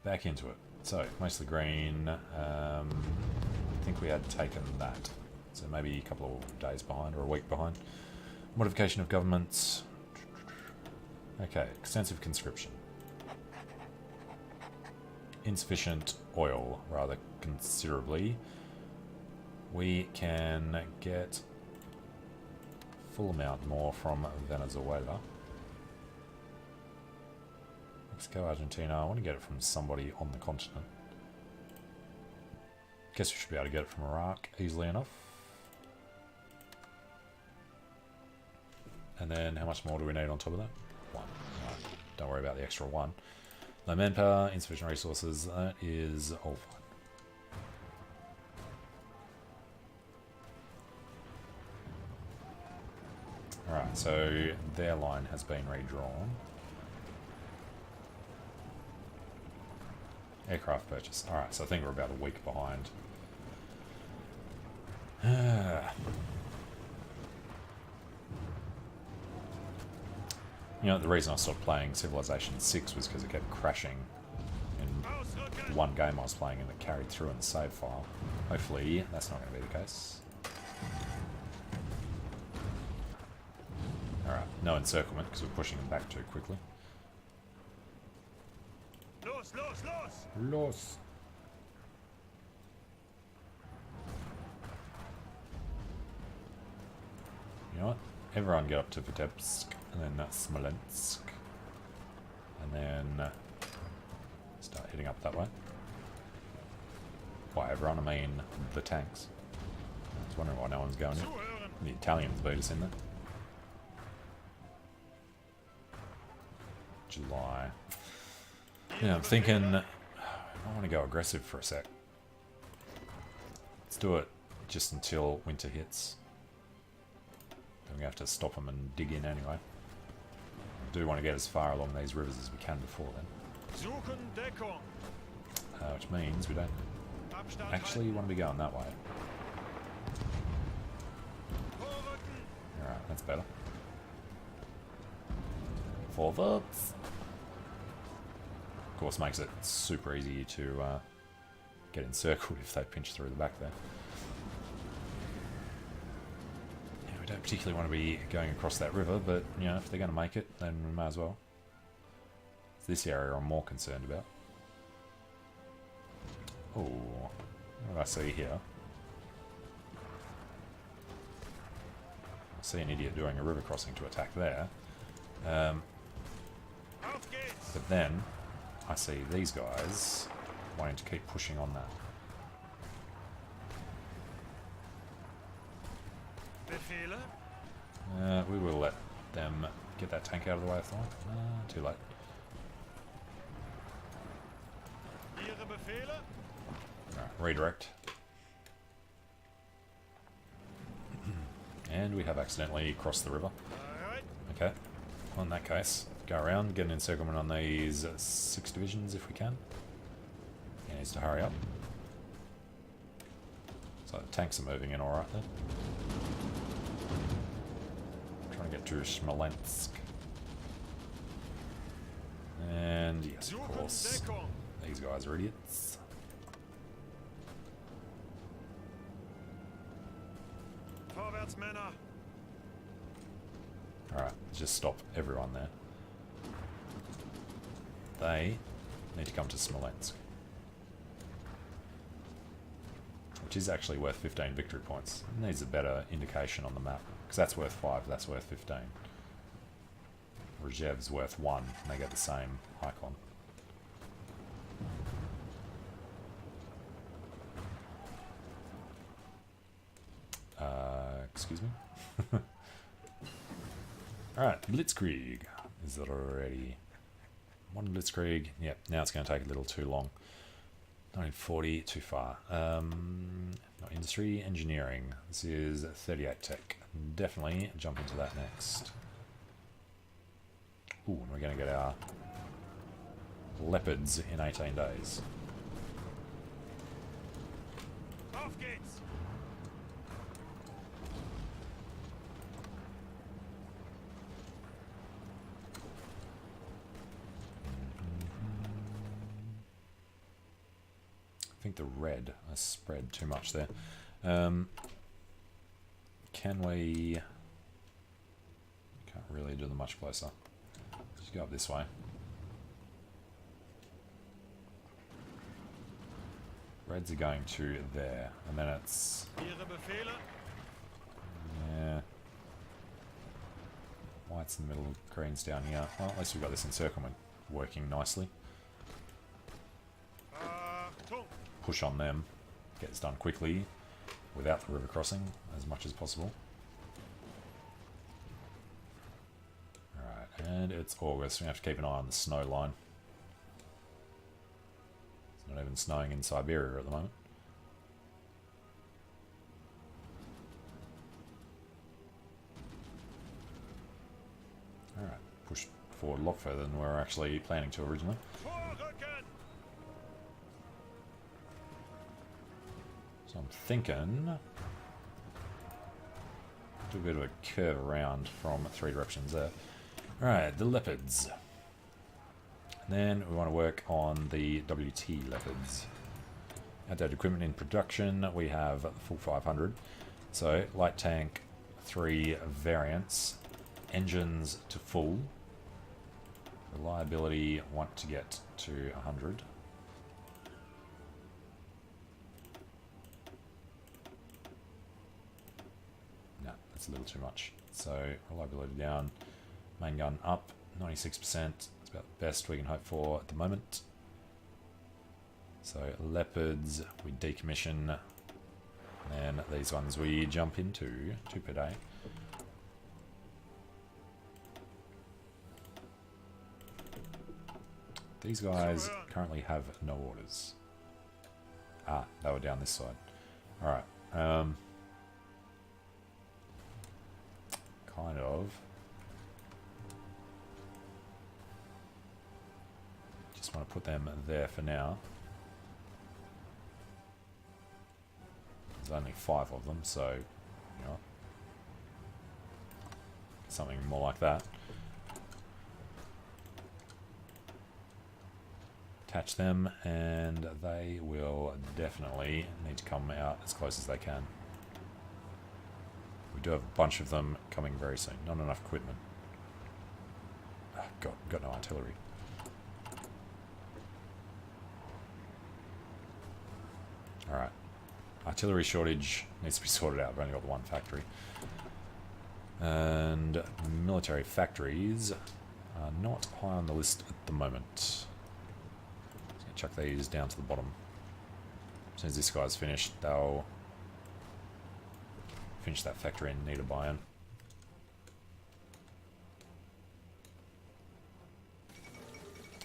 back into it. So, mostly green. I think we had taken that. So maybe a couple of days behind or a week behind. Modification of governments. Okay, extensive conscription. Insufficient oil, rather considerably. We can get full amount more from Venezuela. Mexico, Argentina. I want to get it from somebody on the continent. Guess we should be able to get it from Iraq easily enough. And then how much more do we need on top of that? One. Right. Don't worry about the extra one. No manpower, insufficient resources. That is all fine. Alright, so their line has been redrawn. Aircraft purchase. Alright, so I think we're about a week behind. You know, the reason I stopped playing Civilization 6 was because it kept crashing in one game I was playing and it carried through in the save file. Hopefully that's not going to be the case. Alright, no encirclement because we're pushing them back too quickly. Los! You know what? Everyone get up to Vitebsk, and then Smolensk, and then start heading up that way. By everyone, I mean the tanks. I was wondering why no one's going in. The Italians beat us in there. July. Yeah, I'm thinking I want to go aggressive for a sec. Let's do it just until winter hits. Then we have to stop them and dig in anyway. I do want to get as far along these rivers as we can before then. Which means we don't actually want to be going that way. Alright, that's better. Forwards! Of course, makes it super easy to get encircled if they pinch through the back there. Yeah, we don't particularly want to be going across that river, but you know, if they're going to make it, then we may as well. It's this area I'm more concerned about. Oh, what do I see here? I see an idiot doing a river crossing to attack there. But then I see these guys wanting to keep pushing on that. We will let them get that tank out of the way, I thought. Too late. Right, redirect. And we have accidentally crossed the river. Okay, well, in that case, go around, get an encirclement on these 6 divisions if we can. He needs to hurry up. So the tanks are moving in alright then. Trying to get to Smolensk. And yes, of course, these guys are idiots. Alright, just stop everyone there. They need to come to Smolensk. Which is actually worth 15 victory points. It needs a better indication on the map. Because that's worth 5, that's worth 15. Rezhev's worth 1, and they get the same icon. Excuse me? Alright, Blitzkrieg is ready. One Blitzkrieg. Yep, now it's going to take a little too long. 1940, too far. Not industry, engineering. This is 38 tech. Definitely jump into that next. Ooh, and we're going to get our leopards in 18 days. think the red has spread too much there. Can we... Can't really do them much closer. Just go up this way. Reds are going to there, and then it's... Yeah. White's in the middle, green's down here. Well, at least we've got this encirclement working nicely. Push on them. Get this done quickly, without the river crossing, as much as possible. Alright, and it's August. We have to keep an eye on the snow line. It's not even snowing in Siberia at the moment. Alright, push forward a lot further than we were actually planning to originally. So I'm thinking... do a bit of a curve around from 3 directions there. Alright, the leopards. Then we want to work on the WT leopards. Outdated equipment in production, we have full 500. So, light tank, 3 variants. Engines to full. Reliability, want to get to 100. No, that's a little too much. So, reliability down. Main gun up, 96%. It's about the best we can hope for at the moment. So, leopards, we decommission. And these ones we jump into, 2 per day. These guys currently have no orders. Ah, they were down this side. Alright. Kind of. Just want to put them there for now. There's only 5 of them, so, you know, something more like that. Attach them, and they will definitely need to come out as close as they can. We do have a bunch of them coming very soon. Not enough equipment. Oh, got no artillery. Alright. Artillery shortage needs to be sorted out. We've only got the 1 factory. And military factories are not high on the list at the moment. Chuck these down to the bottom. As soon as this guy's finished, they'll finish that factory and need a buy-in.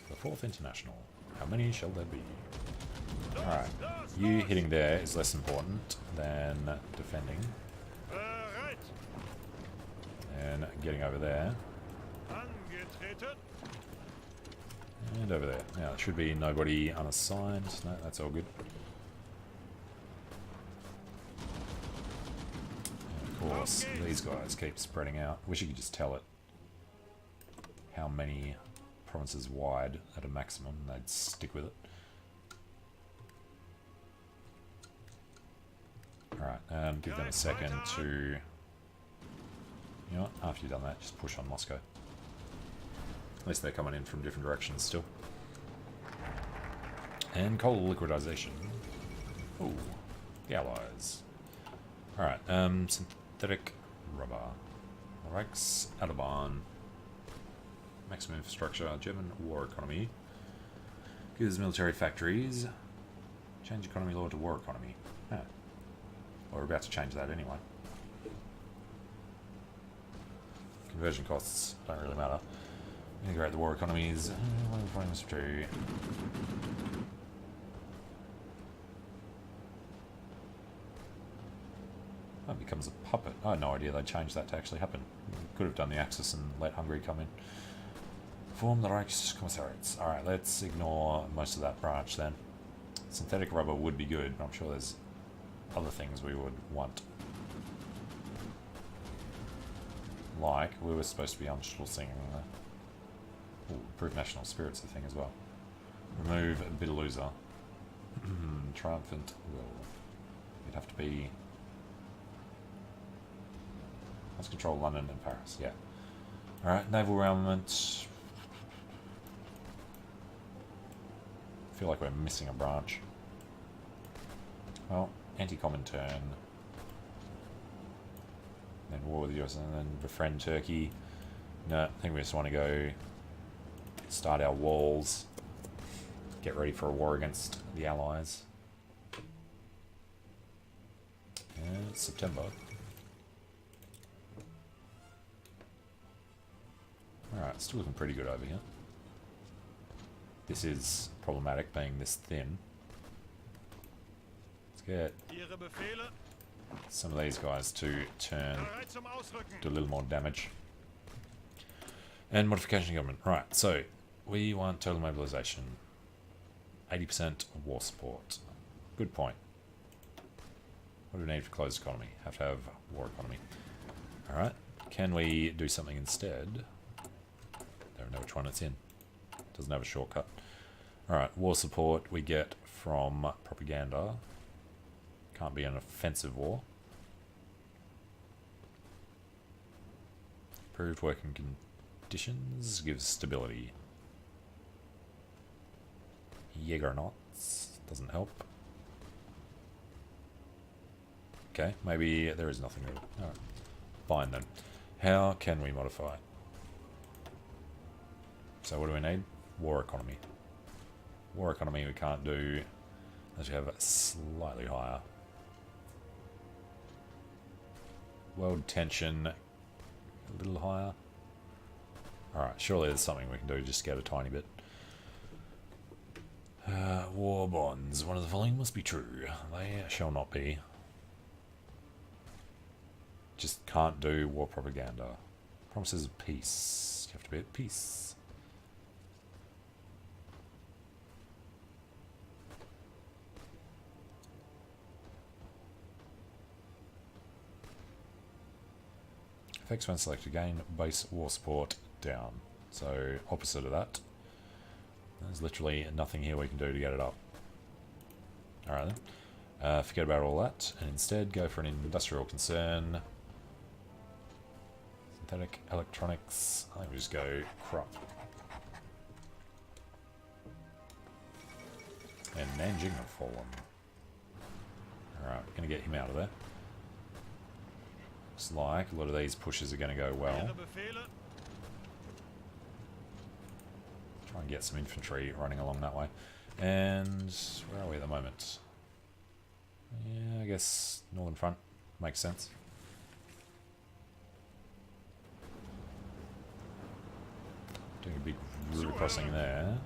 The 4th International. How many shall there be? Alright. You hitting there is less important than defending. And getting over there. And over there. Now, there should be nobody unassigned. No, that's all good. And of course, these guys keep spreading out. Wish you could just tell it how many provinces wide at a maximum. They'd stick with it. Alright, give them a second to... You know what? After you've done that, just push on Moscow. At least they're coming in from different directions still. And coal liquidization. Ooh, the Allies. Alright, synthetic rubber. Reichs, Autobahn. Maximum infrastructure, German war economy. Gives military factories. Change economy law to war economy. Huh. Well, we're about to change that anyway. Conversion costs don't really matter. Integrate the war economies. That becomes a puppet. I had no idea they changed that to actually happen. Could have done the Axis and let Hungary come in. Form the Reichskommissariats. Alright, let's ignore most of that branch then. Synthetic rubber would be good, but I'm sure there's other things we would want. Like, we were supposed to be Anschlussing. Improve national spirit's a thing as well. Remove Bitterloser. Triumphant will. You'd have to be. Let's control London and Paris. Yeah. All right. Naval armament. I feel like we're missing a branch. Well, anti-common turn. Then war with the US and then befriend Turkey. No, I think we just want to go start our walls. Get ready for a war against the Allies. And it's September. Alright, still looking pretty good over here. This is problematic, being this thin. Let's get some of these guys to turn, do a little more damage. And modification government. Right, so we want total mobilization. 80% war support. Good point. What do we need for closed economy? Have to have war economy. Alright, can we do something instead? Don't know which one it's in. Doesn't have a shortcut. Alright, war support we get from propaganda. Can't be an offensive war. Improved working conditions gives stability. Jägernauts doesn't help. Okay, maybe there is nothing there. Alright, fine then. How can we modify? So what do we need? War economy. War economy we can't do unless we have it slightly higher. World tension a little higher. Alright, surely there's something we can do just to get a tiny bit. War bonds. One of the following must be true. They shall not be. Just can't do war propaganda. Promises of peace. You have to be at peace. Effects when selected again, base war support down. So opposite of that. There's literally nothing here we can do to get it up. Alright then. Forget about all that and instead go for an industrial concern. Synthetic electronics. I think we just go crop. And Nanjing have fallen. Alright, we're going to get him out of there. Looks like a lot of these pushes are going to go well. Try and get some infantry running along that way. And where are we at the moment? Yeah, I guess Northern Front makes sense. Doing a big river crossing there.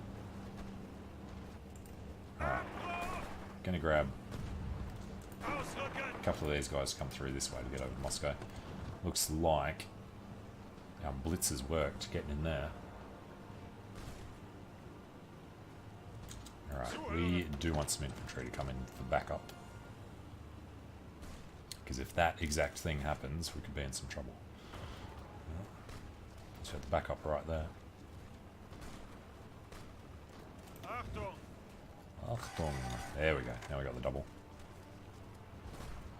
Alright. Gonna grab a couple of these guys to come through this way to get over to Moscow. Looks like our Blitz has worked getting in there. Alright, we do want some infantry to come in for backup. Because if that exact thing happens, we could be in some trouble. Let's have the backup right there. Achtung. There we go. Now we got the double.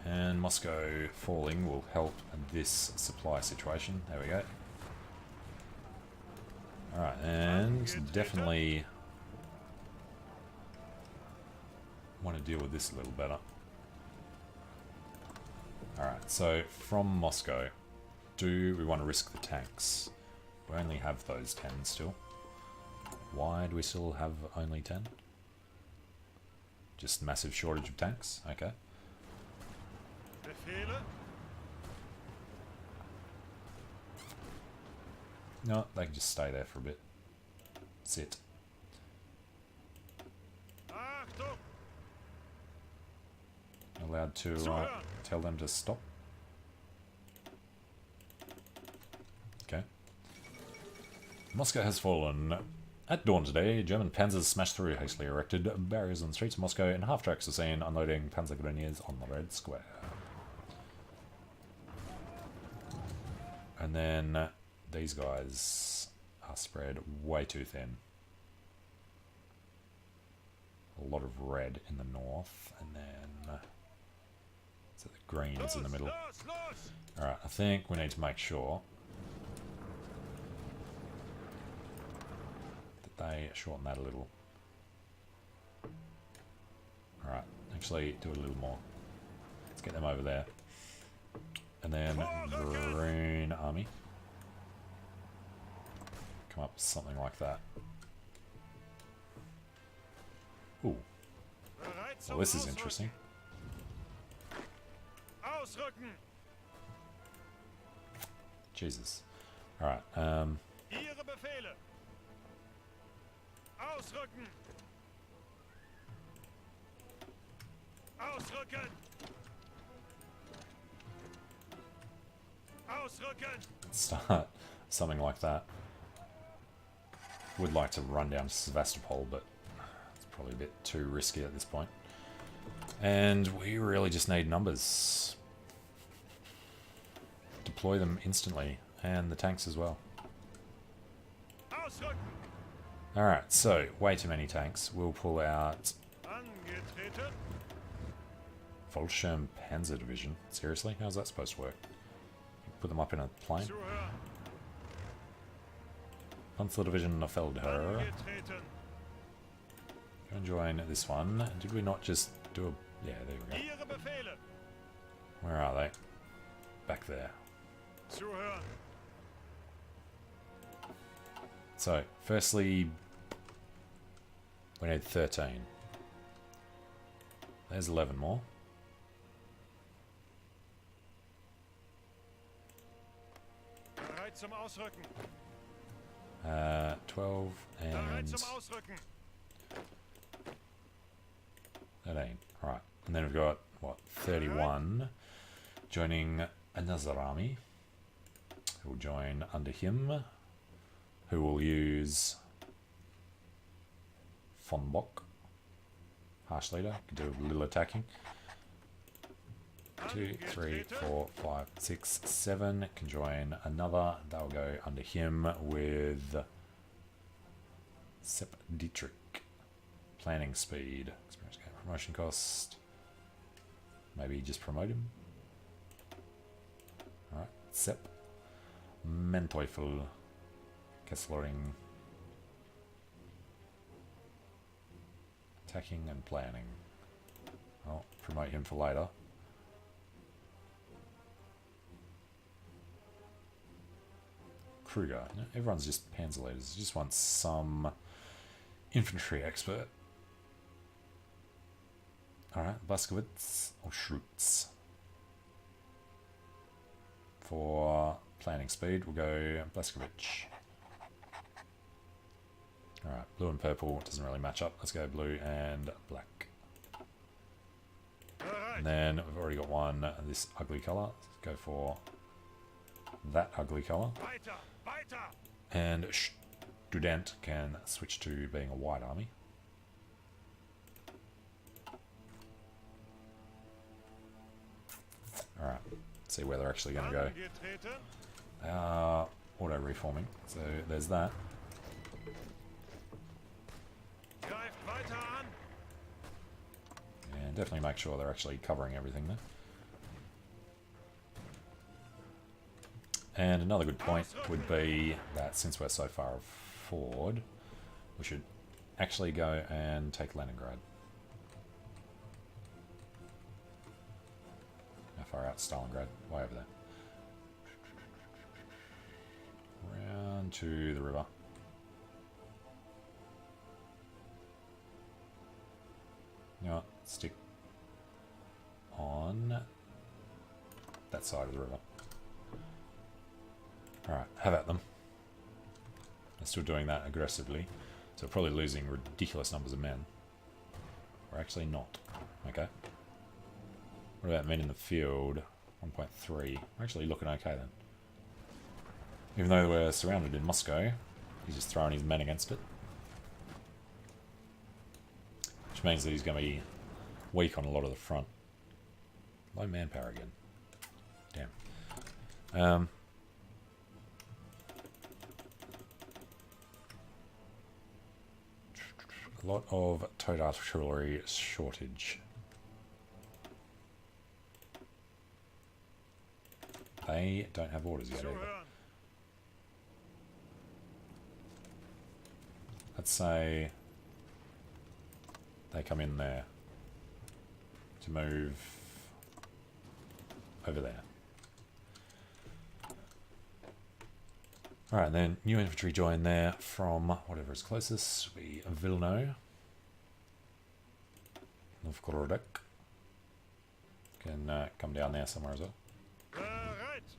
And Moscow falling will help this supply situation. There we go. Alright, and definitely want to deal with this a little better. Alright, so from Moscow, do we want to risk the tanks? We only have those 10 still. Why do we still have only 10? Just massive shortage of tanks? Okay. No, they can just stay there for a bit. Sit. Allowed to tell them to stop. Okay. Moscow has fallen. At dawn today, German panzers smashed through hastily erected barriers on the streets of Moscow, and half-tracks are seen unloading panzer grenadiers on the Red Square. And then these guys are spread way too thin. a lot of red in the north, and then so the green's in the middle. Alright, I think we need to make sure that they shorten that a little. Alright, actually do it a little more. Let's get them over there. And then Green Army. Come up with something like that. Ooh. Well, this is interesting. Jesus. Alright, Ihre Befehle. Ausrücken. Ausrücken. Ausrücken. start something like that. Would like to run down to Sevastopol, but it's probably a bit too risky at this point. And we really just need numbers. Deploy them instantly, and the tanks as well. Alright, so, way too many tanks. We'll pull out Fallschirm Panzer Division. Seriously? How's that supposed to work? Put them up in a plane? Panzer Division Feldherr. Go and join this one. Did we not just do a... Yeah, there we go. Where are they? Back there. So, firstly, we need 13. There's 11 more. Bereit zum Ausrücken. 12 and 13. Right. And then we've got, what, 31 joining another army, who will join under him, who will use von Bock, harsh leader, can do a little attacking. 2, 3, 4, 5, 6, 7 can join another. They'll go under him with Sepp Dietrich. Planning speed, experience gain, promotion cost. Maybe just promote him. Alright, Sepp Menteufel Kesslering. Attacking and planning. I'll promote him for later. Kruger. No, everyone's just panzer leaders. Just want some infantry expert. Alright, Blaskowitz or Schrutz. For planning speed, we'll go Blaskowitz. Alright, blue and purple doesn't really match up. Let's go blue and black. And then we've already got one, this ugly colour. Let's go for that ugly colour. And Student can switch to being a white army. Alright, see where they're actually going to go. They are auto-reforming, so there's that. And definitely make sure they're actually covering everything there. And another good point would be that since we're so far forward, we should actually go and take Leningrad. How far out? Stalingrad, way over there. Round to the river. You know what? Stick on that side of the river. Alright, have at them. They're still doing that aggressively, so we're probably losing ridiculous numbers of men. We're actually not. Okay. What about men in the field? 1.3. We're actually looking okay then. Even though we're surrounded in Moscow, he's just throwing his men against it. Which means that he's going to be weak on a lot of the front. Low manpower again. Damn. A lot of towed artillery shortage. They don't have orders yet either. Zuhören. Let's say they come in there to move over there. Alright, then new infantry join there from whatever is closest. We Vilno. Novgorod. Can come down there somewhere as well. Bereit.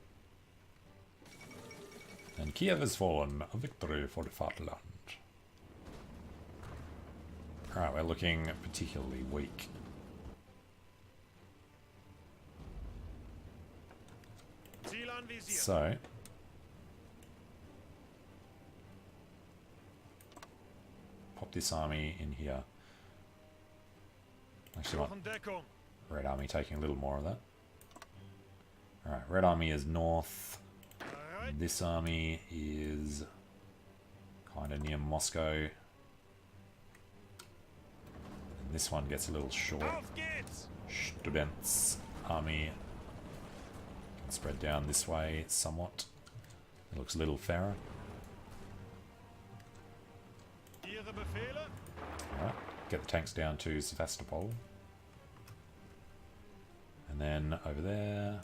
And Kiev has fallen. A victory for the Vaterland. Alright, we're looking particularly weak. Ziel anvisiert. So, pop this army in here. Actually, want Suchen Deckung. Red Army taking a little more of that. Alright, Red Army is north. Bereit. This army is kind of near Moscow. And this one gets a little short. Auf geht's. Students' army can spread down this way somewhat. It looks a little fairer. Ihre Befehle. Alright, get the tanks down to Sevastopol. And then over there.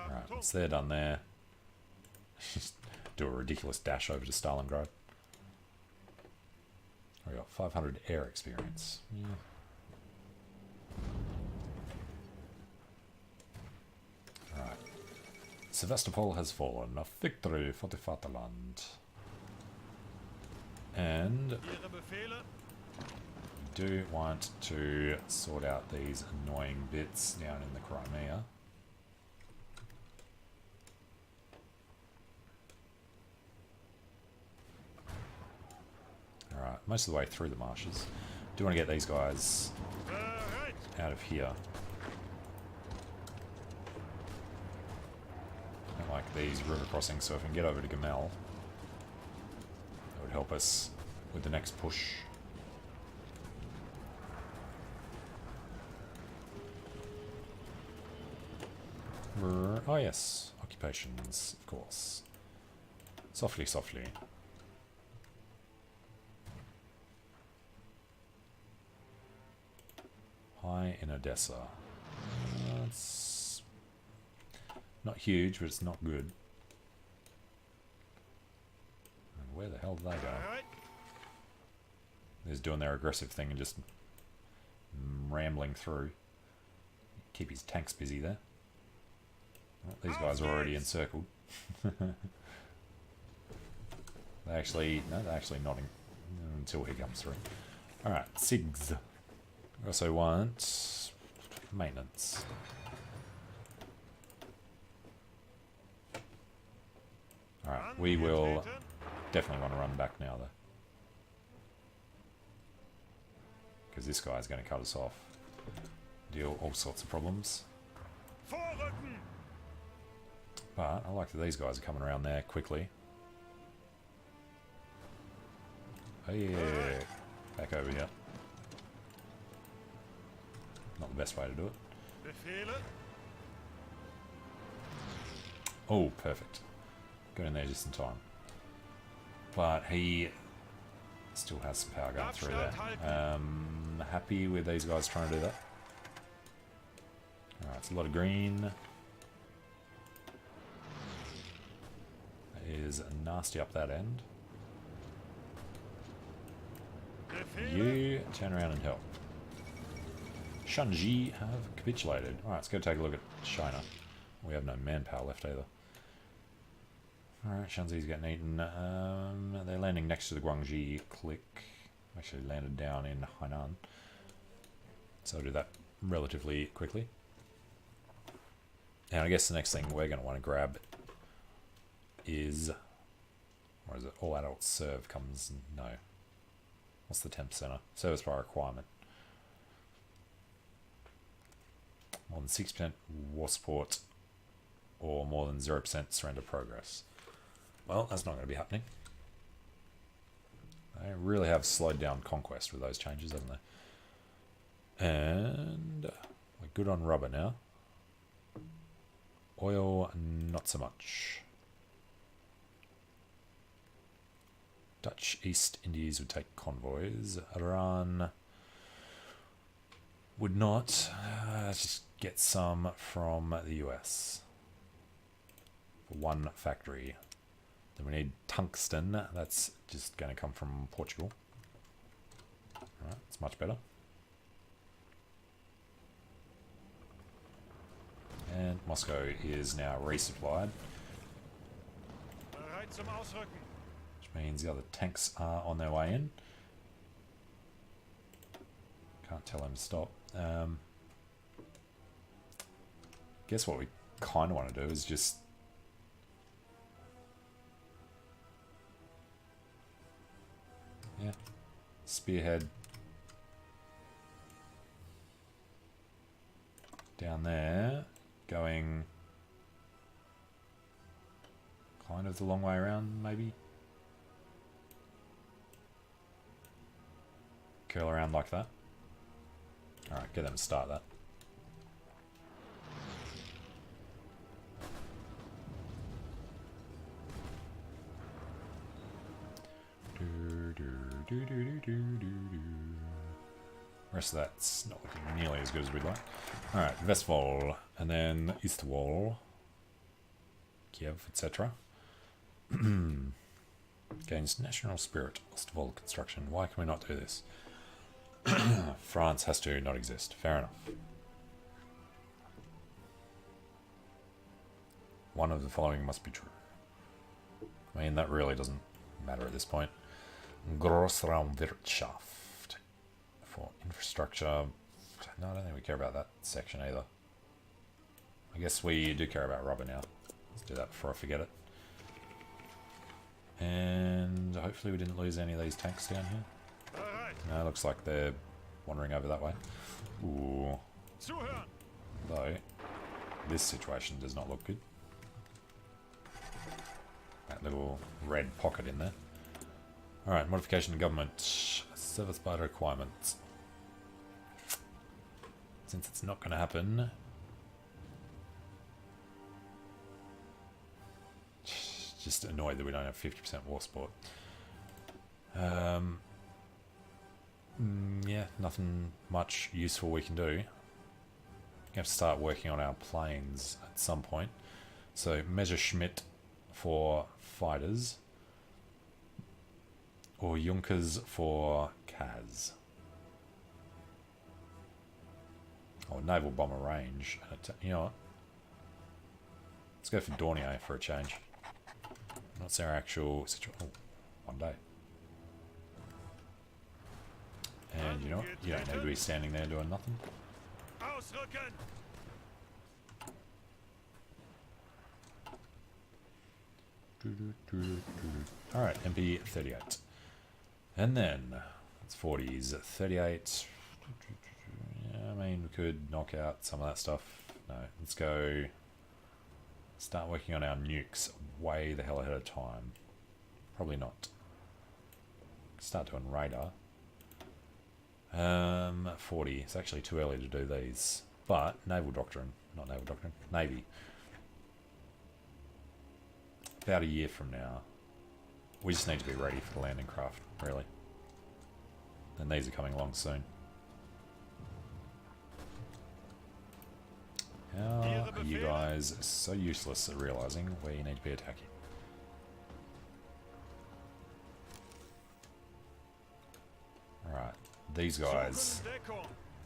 Alright, once they're done there, just do a ridiculous dash over to Stalingrad. We got 500 air experience. Yeah. Alright. Sevastopol has fallen. A victory for the Vaterland. And Ihre Befehle. we do want to sort out these annoying bits down in the Crimea. Alright, most of the way through the marshes. Do want to get these guys Bereit. out of here. Don't like these river crossings, so if we can get over to Gamel, that would help us with the next push. Oh yes, occupations, of course. Softly, softly. High in Odessa. It's not huge, but it's not good. And where the hell did they go? Bereit. They're just doing their aggressive thing and just rambling through. Keep his tanks busy there. Well, these guys are already encircled. They're actually not until he comes through. Alright, SIGs. We also want maintenance. Alright, we will definitely want to run back now though. Because this guy's going to cut us off. Deal all sorts of problems. Vorrücken. But I like that these guys are coming around there quickly. Oh yeah, back over here. Not the best way to do it. Befehle. Oh, perfect. Got in there just in time. But he still has some power going through there. Happy with these guys trying to do that. Alright, it's a lot of green. That is nasty up that end. Befehle. You turn around and help. Shanxi have capitulated. Alright, let's go take a look at China. We have no manpower left either. Alright, Shanxi's getting eaten. They're landing next to the Guangxi click. Actually landed down in Hainan. So I'll do that relatively quickly. And I guess the next thing we're going to want to grab is... What is it? All adults serve comes... No. What's the 10%er? Service by requirement. More than 6% war support or more than 0% surrender progress. Well, that's not going to be happening. They really have slowed down conquest with those changes, haven't they? And we're good on rubber now. Oil, not so much. Dutch East Indies would take convoys. Iran would not. Just get some from the US. For one factory. Then we need tungsten. That's just going to come from Portugal. Alright, it's much better. And Moscow is now resupplied. Bereit zum Ausrücken. Which means the other tanks are on their way in. Can't tell them to stop. Guess what we kind of want to do is just spearhead down there, going kind of the long way around, maybe. Curl around like that. Alright, get them to start that. Rest of that's not looking nearly as good as we'd like. Alright, Westfall, and then Eastwall, Kiev, etc. Gains national spirit, Ostwall construction. Why can we not do this? France has to not exist. Fair enough. One of the following must be true. I mean, that really doesn't matter at this point. Grossraumwirtschaft for infrastructure. No, I don't think we care about that section either. I guess we do care about rubber now. Let's do that before I forget it. And hopefully we didn't lose any of these tanks down here. No, it looks like they're wandering over that way. Ooh. Though, this situation does not look good. That little red pocket in there. Alright, modification of government. Service by requirements. Since it's not going to happen, just annoyed that we don't have 50% war support. Yeah, nothing much useful we can do. We have to start working on our planes at some point. So Messerschmitt for fighters, or Junkers for Kaz. Or naval bomber range. You know what? Let's go for Dornier for a change. What's our actual situation? Oh, one day. And you know what? You don't need to be standing there doing nothing. Alright, MP 38. And then, it's 40s. 38. Yeah, I mean, we could knock out some of that stuff. No, let's go start working on our nukes way the hell ahead of time. Probably not. Start doing radar. 40. It's actually too early to do these. But, naval doctrine. Not naval doctrine. Navy. About a year from now. We just need to be ready for the landing craft, really. And these are coming along soon. How are you guys so useless at realizing where you need to be attacking? Alright, these guys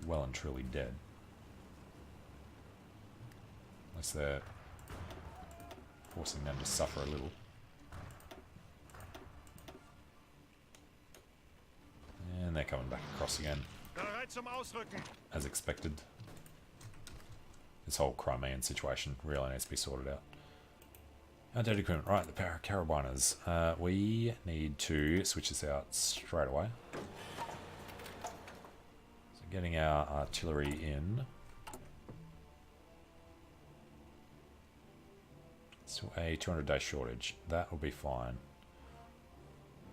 well and truly dead. Unless they're forcing them to suffer a little. And they're coming back across again. As expected. This whole Crimean situation really needs to be sorted out. Outdated equipment. Right, the carabiners. We need to switch this out straight away. So getting our artillery in. Still a 200-day shortage. That will be fine.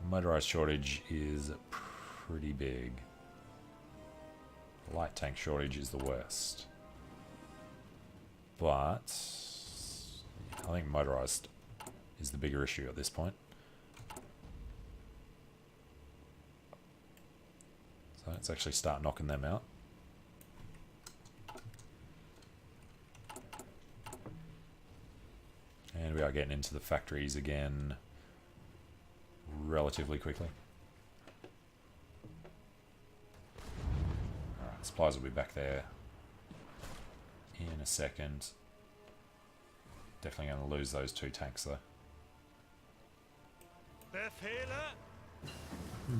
Motorized shortage is pretty big. Light tank shortage is the worst. But I think motorized is the bigger issue at this point. So let's actually start knocking them out. And we are getting into the factories again relatively quickly. Alright, supplies will be back there in a second. Definitely going to lose those 2 tanks though.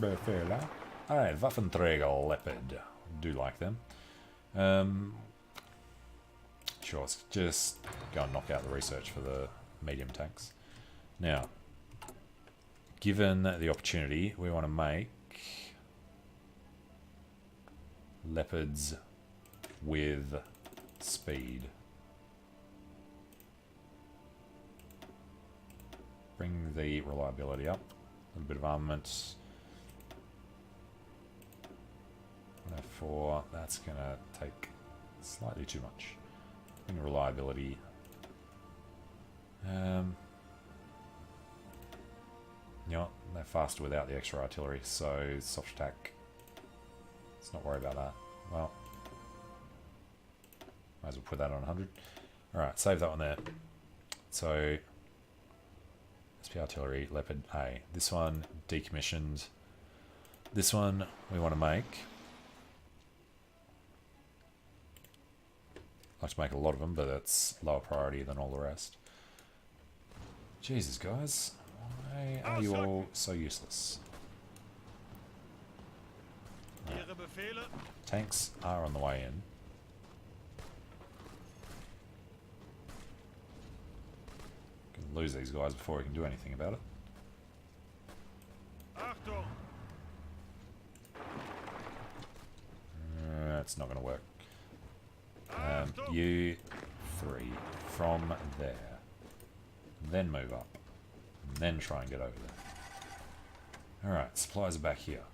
Befehle. Alright, Waffenträger Leopard. Do like them. Sure, let's just go and knock out the research for the medium tanks. Now, given the opportunity, we want to make Leopards with speed. Bring the reliability up. A little bit of armament. 104, that's going to take slightly too much. Bring reliability. You know what? They're faster without the extra artillery, so soft attack. Let's not worry about that. Well, might as well put that on 100. Alright, save that one there. So, SP artillery, Leopard A. This one, decommissioned. This one, we want to make. I'd like to make a lot of them, but that's lower priority than all the rest. Jesus, guys. Why are you all so useless? Right. Ihre Befehle. Tanks are on the way in. Can lose these guys before we can do anything about it. Achtung. That's not going to work. You 3 from there. Then move up. And then try and get over there. Alright, supplies are back here.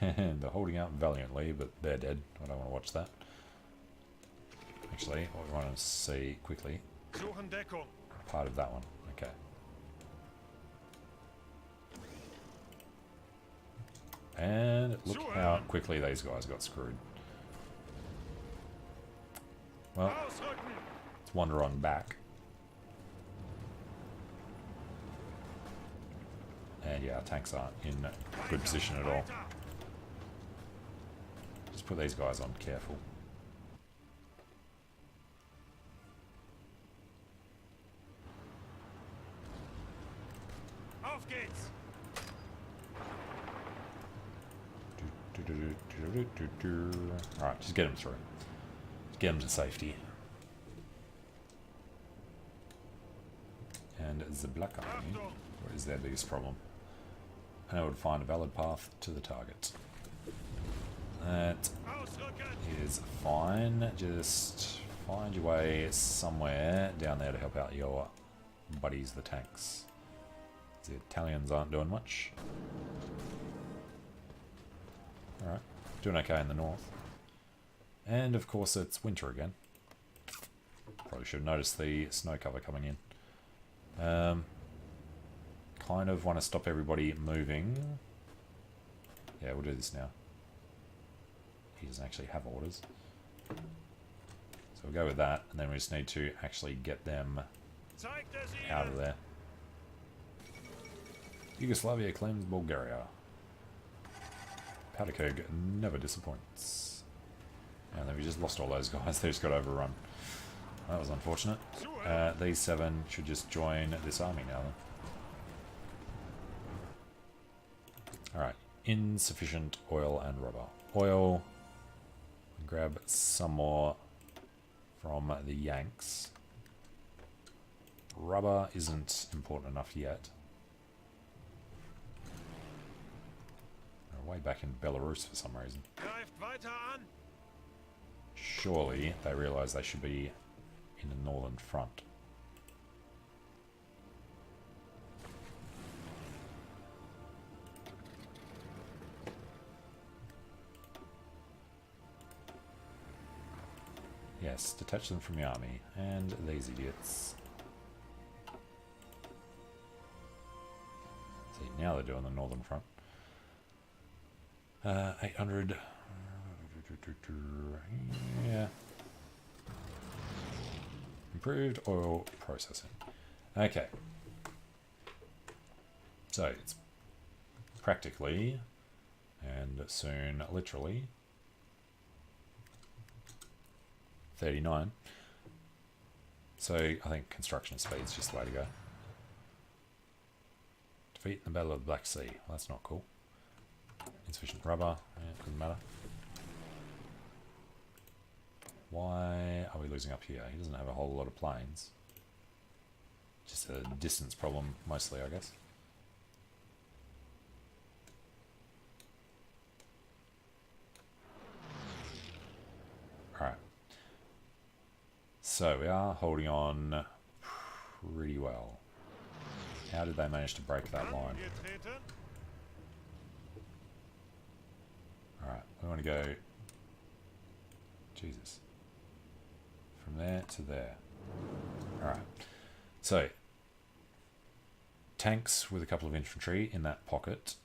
They're holding out valiantly, but they're dead. I don't want to watch that. Actually, what we want to see quickly. Suchen Deckung. Part of that one. Okay. And look how quickly these guys got screwed. Well, Ausrücken. let's wander on back. And yeah, our tanks aren't in good position at all. Just put these guys on careful. Auf geht's. Alright, just get them through. Just get them to safety. And the Black Army, what is their biggest problem? And I would find a valid path to the target. That Ausrücken. is fine. Just find your way somewhere down there to help out your buddies, the tanks. The Italians aren't doing much. Alright, doing okay in the north. And of course it's winter again. Probably should have noticed the snow cover coming in. Kind of want to stop everybody moving. Yeah, we'll do this now. He doesn't actually have orders. So we'll go with that, and then we just need to actually get them Zeigt es out of ihnen. there. Yugoslavia claims Bulgaria. Powderkeg never disappoints. And then we just lost all those guys. They just got overrun. That was unfortunate. These 7 should just join this army now then. Alright. Insufficient oil and rubber. Oil. Grab some more from the Yanks. Rubber isn't important enough yet. We're way back in Belarus for some reason. Greift weiter an. surely they realise they should be in the northern front. Yes, detach them from the army. And these idiots. See, now they're doing the northern front. 800. Yeah. Improved oil processing. Okay. So it's practically, and soon literally, 39. So I think construction speed is just the way to go. Defeat in the Battle of the Black Sea. Well, that's not cool. Insufficient rubber. Yeah, doesn't matter. Why are we losing up here? He doesn't have a whole lot of planes. Just a distance problem mostly, I guess. Alright. So we are holding on pretty well. How did they manage to break that line? Alright, we want to go... Jesus. From there to there. Alright. So, tanks with a couple of infantry in that pocket.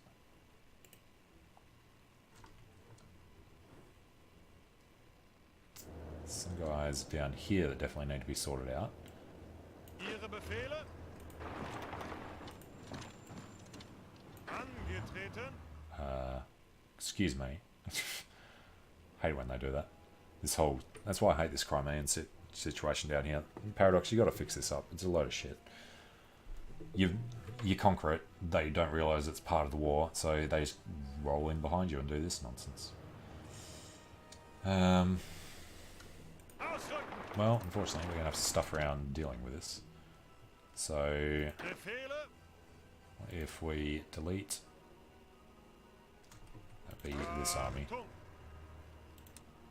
Some guys down here that definitely need to be sorted out. Ihre Befehle? Angetreten. Excuse me. Hate when they do that. This whole... That's why I hate this Crimean situation down here. Paradox, you got to fix this up. It's a load of shit. You conquer it, they don't realise it's part of the war, so they just roll in behind you and do this nonsense. Well, unfortunately, we're going to have to stuff around dealing with this. So, if we delete... That'd be this army.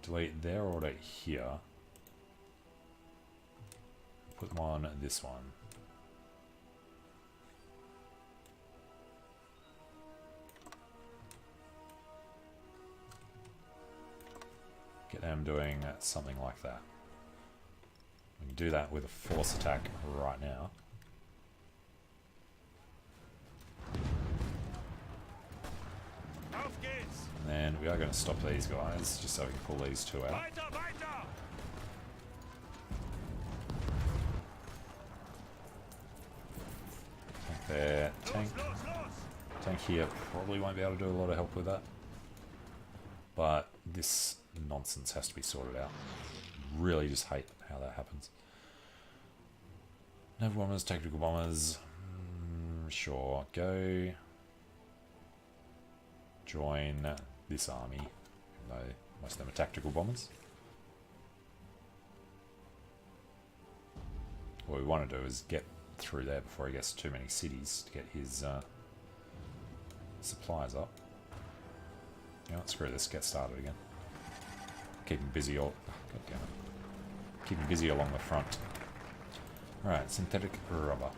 Delete their order here. Put them on this one. Get them doing something like that. We can do that with a force attack right now. And then we are going to stop these guys, just so we can pull these two out. Tank there, tank here probably won't be able to do a lot of help with that. But this nonsense has to be sorted out. Really just hate how that happens. Naval bombers, tactical bombers. Sure, go join this army. Even though most of them are tactical bombers. What we want to do is get through there before he gets too many cities to get his supplies up. You know what, screw this, get started again. Keep him busy all... Oh, God damn it. Keep him busy along the front. Alright, synthetic rubber.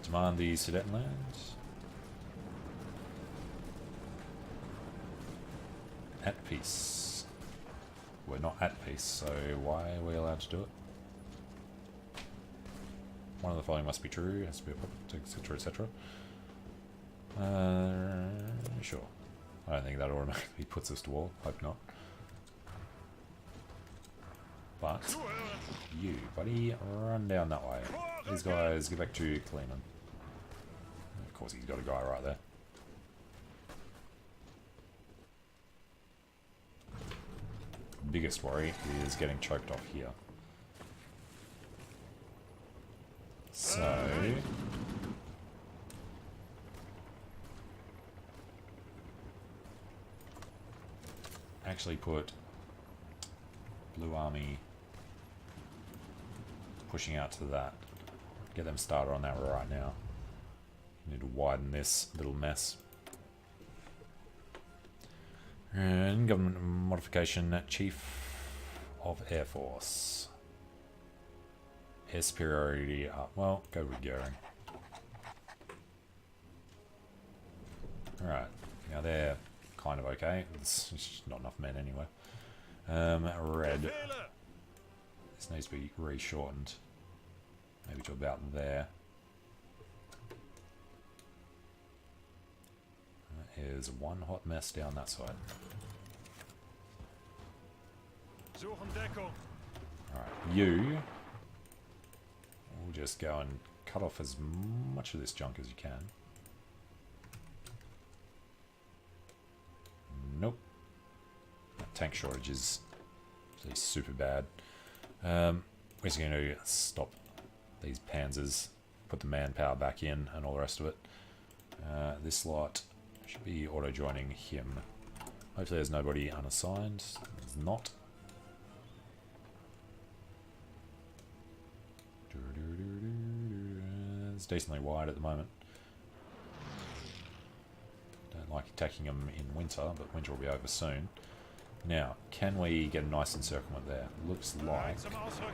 Demand the Sudetenland. At peace. We're not at peace, so why are we allowed to do it? One of the following must be true, has to be a puppet, etc, etc. Sure. I don't think that automatically puts us to war. Hope not. But you, buddy, run down that way. These guys get back to Cleveland. Of course, he's got a guy right there. Biggest worry is getting choked off here. So... actually put Blue Army pushing out to that. Get them started on that right now. Need to widen this little mess. And government modification, Chief of Air Force. Air superiority up. Well, go with Goering. Alright, now they're kind of okay. It's just not enough men anyway. Red. Befehle! This needs to be re-shortened. Maybe to about there. Here's one hot mess down that side. Suchen Deckung. Alright, you. We'll just go and cut off as much of this junk as you can. Nope. That tank shortage is super bad. We're just going to stop these panzers, put the manpower back in and all the rest of it. This lot should be auto-joining him. Hopefully there's nobody unassigned. There's not. It's decently wide at the moment. Don't like attacking them in winter, but winter will be over soon. Now, can we get a nice encirclement there? Looks like Zum Ausrücken.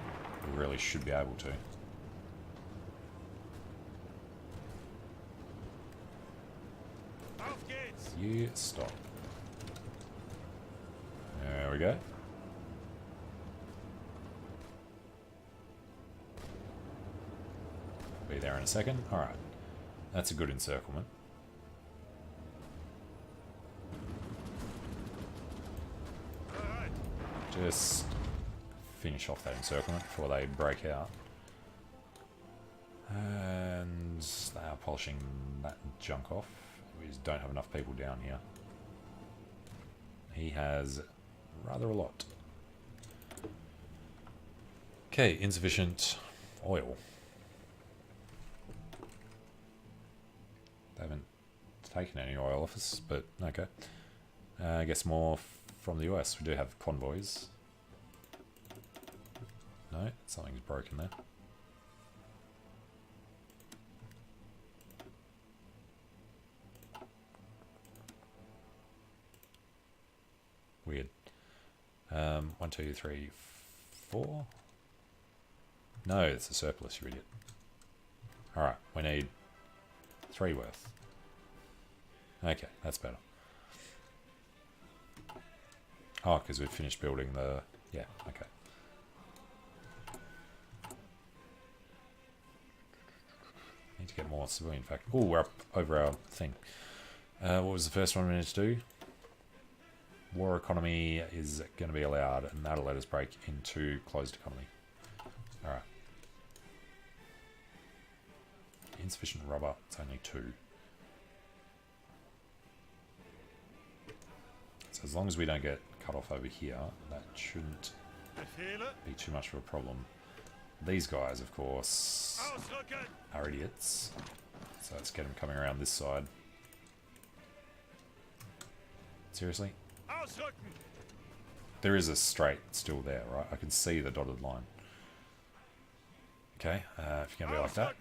we really should be able to. Auf geht's. You stop. There we go. Be there in a second. Alright. That's a good encirclement. Bereit. Just finish off that encirclement before they break out. And they are polishing that junk off. We just don't have enough people down here. He has rather a lot. Okay, insufficient oil. They haven't taken any oil off us, but okay. I guess more from the US. We do have convoys. No, something's broken there. Weird. 1, 2, 3, 4. No, it's a surplus, you idiot. Alright, we need 3 worth. Okay, that's better. Oh, because we've finished building the... Yeah, okay. Need to get more civilian fact. Oh, we're up over our thing. What was the first one we needed to do? War economy is going to be allowed, and that'll let us break into closed economy. Alright. Insufficient rubber, it's only 2. So as long as we don't get cut off over here, that shouldn't Befehle. be too much of a problem. These guys, of course, Ausrücken. are idiots. So let's get them coming around this side. Seriously? Ausrücken. There is a straight still there, right? I can see the dotted line. Okay, if you're going to be like that.